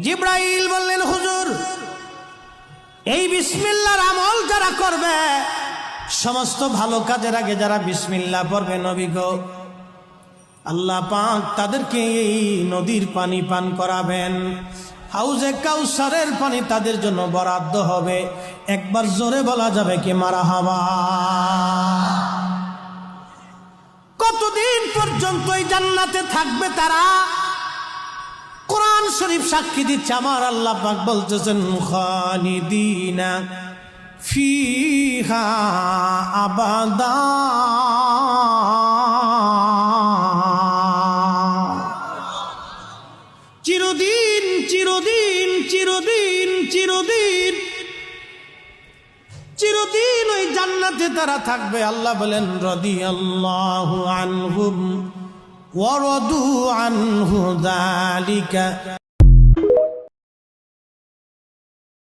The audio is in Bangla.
জিব্রাইল বললেন, হুজুর, এই বিসমিল্লাহর আমল যারা করবে, সমস্ত ভালো কাজের আগে যারা বিসমিল্লাহ পড়বে, নবী গো, আল্লাহ পাক তাদেরকে এই নদীর পানি পান করাবেন। হাউজে কাউসারের পানি তাদের জন্য বরাদ্দ হবে। একবার জোরে বলা যাবে কি মারহাবা? কতদিন পর্যন্ত এই জান্নাতে থাকবে তারা? কোরআন শরীফ সাক্ষী দিচ্ছে, আমার আল্লাহ পাক বলতেছেন, খালিদিনা ফিহা আবাদা। চিরদিন চিরদিন চিরদিন চিরদিন চিরদিন ওই জান্নাতে তারা থাকবে। আল্লাহ বলেন, রাদিয়াল্লাহু আনহুম ওয়া রাদু আনহু, যালিকা